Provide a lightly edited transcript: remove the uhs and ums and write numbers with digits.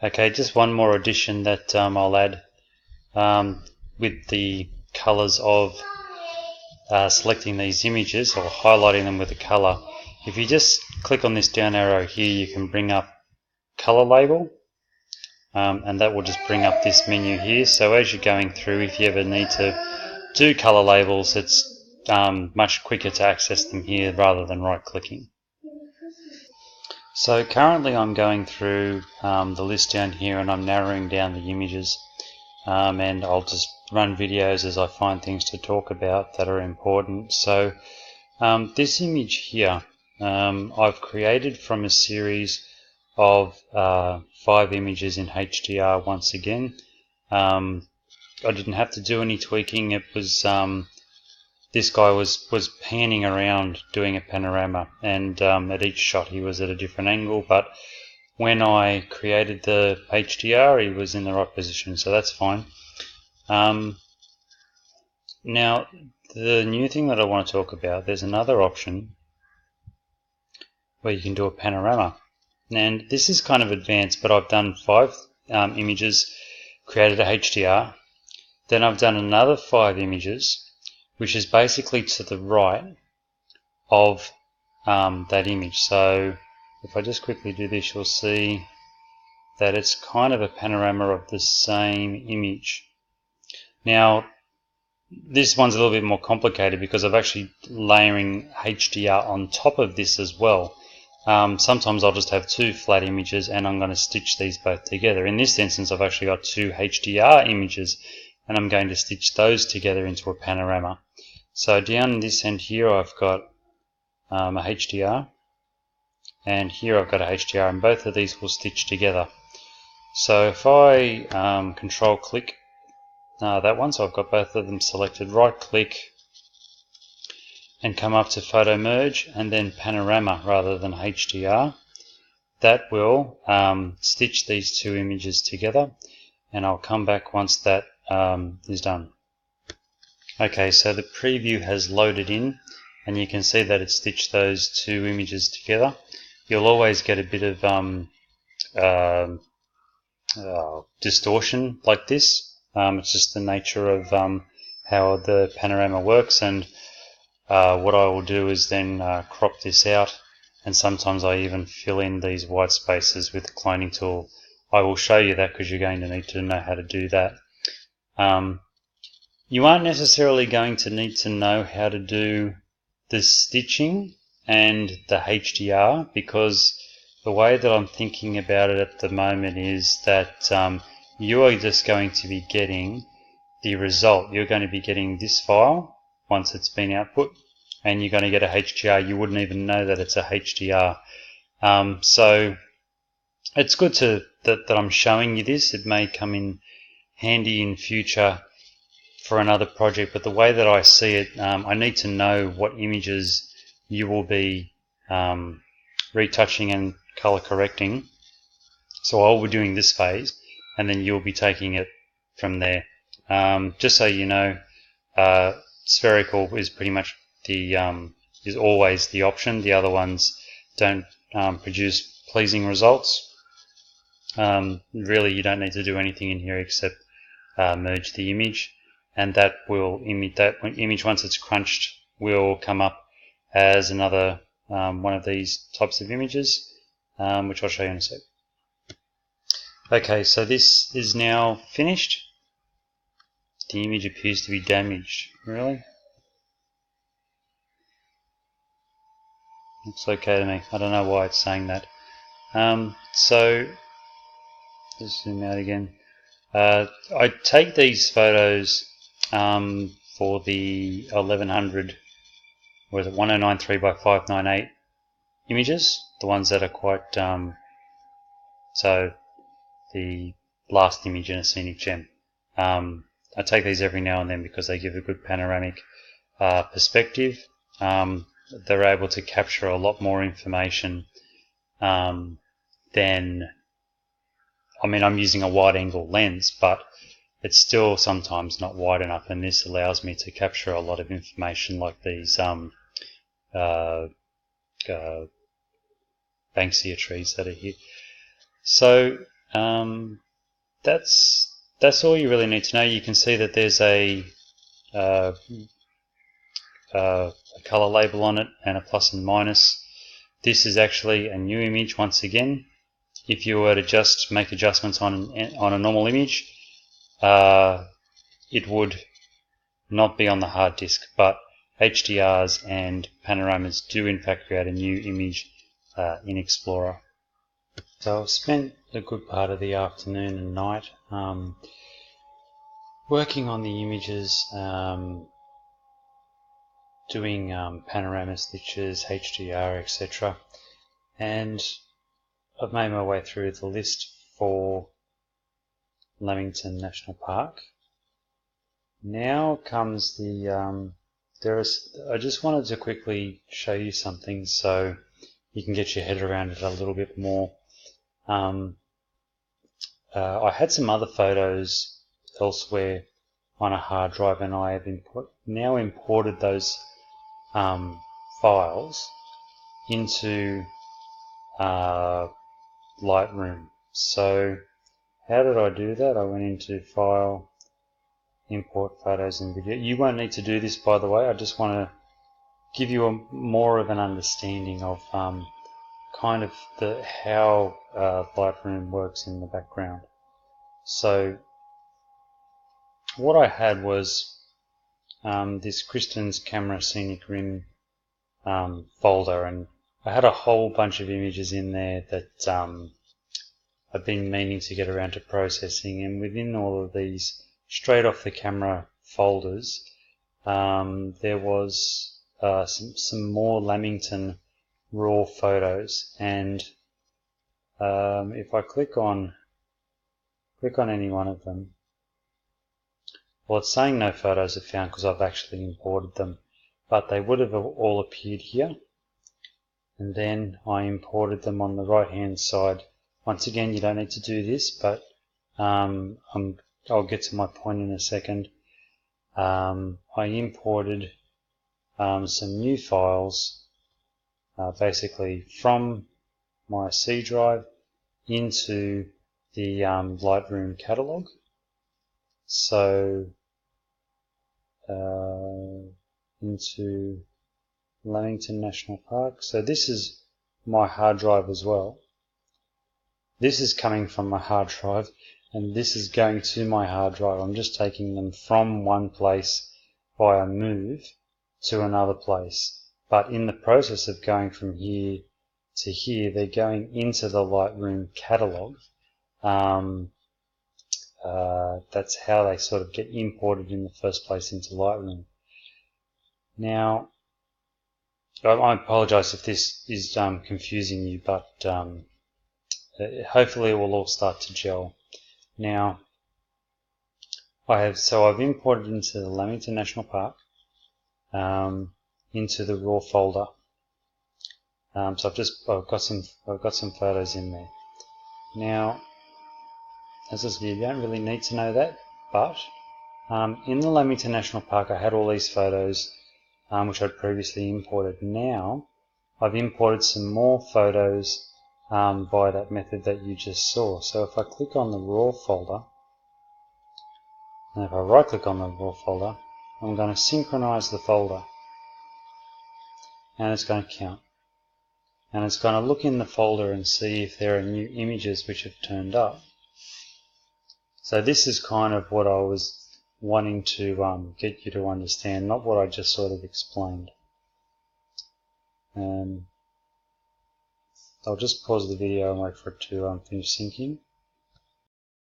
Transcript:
Okay, just one more addition that I'll add with the colors of selecting these images or highlighting them with a color. If you just click on this down arrow here, you can bring up color label, and that will just bring up this menu here. So as you're going through, if you ever need to do color labels, it's much quicker to access them here rather than right clicking. So currently I'm going through the list down here, and I'm narrowing down the images, and I'll just run videos as I find things to talk about that are important. So this image here I've created from a series of 5 images in HDR once again. I didn't have to do any tweaking. It was this guy was panning around doing a panorama, and at each shot he was at a different angle, but when I created the HDR he was in the right position, so that's fine. Now the new thing that I want to talk about, there's another option where you can do a panorama, and this is kind of advanced, but I've done 5 images, created a HDR, then I've done another 5 images, which is basically to the right of that image. So if I just quickly do this, you'll see that it's kind of a panorama of the same image. Now this one's a little bit more complicated because I'm actually layering HDR on top of this as well. Sometimes I'll just have 2 flat images and I'm going to stitch these both together. In this instance I've actually got 2 HDR images and I'm going to stitch those together into a panorama. So down in this end here I've got a HDR, and here I've got a HDR, and both of these will stitch together. So if I control click that one, so I've got both of them selected, right click and come up to photo merge and then panorama rather than HDR, that will stitch these 2 images together, and I'll come back once that is done. Okay, so the preview has loaded in and you can see that it stitched those 2 images together. You'll always get a bit of distortion like this. It's just the nature of how the panorama works, and what I will do is then crop this out, and sometimes I even fill in these white spaces with the cloning tool. I will show you that because you're going to need to know how to do that. You aren't necessarily going to need to know how to do the stitching and the HDR, because the way that I'm thinking about it at the moment is that you are just going to be getting the result. You're going to be getting this file once it's been output, and you're going to get a HDR. You wouldn't even know that it's a HDR. So it's good that I'm showing you this. It may come in handy in future for another project, but the way that I see it, I need to know what images you will be retouching and color correcting. So I'll be doing this phase and then you'll be taking it from there. Just so you know, spherical is pretty much the is always the option. The other ones don't produce pleasing results. Really you don't need to do anything in here except merge the image, and that will image once it's crunched will come up as another one of these types of images, which I'll show you in a sec. Okay, so this is now finished. The image appears to be damaged. Really? Looks okay to me. I don't know why it's saying that. So let's zoom out again. I take these photos for the 1100, or is it 1093 by 598 images, the ones that are quite, so the last image in a scenic gem. I take these every now and then because they give a good panoramic perspective. They're able to capture a lot more information than, I mean, I'm using a wide angle lens, but it's still sometimes not wide enough, and this allows me to capture a lot of information like these Banksia trees that are here. So that's all you really need to know. You can see that there's a color label on it and a plus and minus. This is actually a new image once again. If you were to just make adjustments on a normal image, it would not be on the hard disk, but HDRs and panoramas do in fact create a new image in Explorer. So I've spent a good part of the afternoon and night working on the images, doing panorama stitches, HDR, etc. And I've made my way through the list for Lamington National Park. Now comes the I just wanted to quickly show you something so you can get your head around it a little bit more. I had some other photos elsewhere on a hard drive, and I have now imported those files into Lightroom. So how did I do that? I went into File, Import Photos and Video. You won't need to do this, by the way. I just want to give you more of an understanding of kind of how Lightroom works in the background. So what I had was this Kristen's Camera Scenic Rim folder, and I had a whole bunch of images in there that I've been meaning to get around to processing, and within all of these straight off the camera folders there was some more Lamington raw photos, and if I click on any one of them, well, it's saying no photos are found because I've actually imported them, but they would have all appeared here, and then I imported them on the right hand side. Once again, you don't need to do this, but I'll get to my point in a second. I imported some new files basically from my C drive into the Lightroom catalog. So into Lamington National Park. So this is my hard drive as well. This is coming from my hard drive, and this is going to my hard drive. I'm just taking them from one place via move to another place. But in the process of going from here to here, they're going into the Lightroom catalog. That's how they sort of get imported in the first place into Lightroom. Now, I apologize if this is confusing you, but hopefully it will all start to gel. Now, I've imported into the Lamington National Park, into the raw folder. So I've got some photos in there. Now, as I said, you don't really need to know that, but in the Lamington National Park, I had all these photos which I'd previously imported. Now, I've imported some more photos by that method that you just saw. So if I click on the raw folder, and if I right click on the raw folder, I'm going to synchronize the folder, and it's going to count, and it's going to look in the folder and see if there are new images which have turned up. So this is kind of what I was wanting to get you to understand, not what I just sort of explained. I'll just pause the video and wait for it to finish syncing.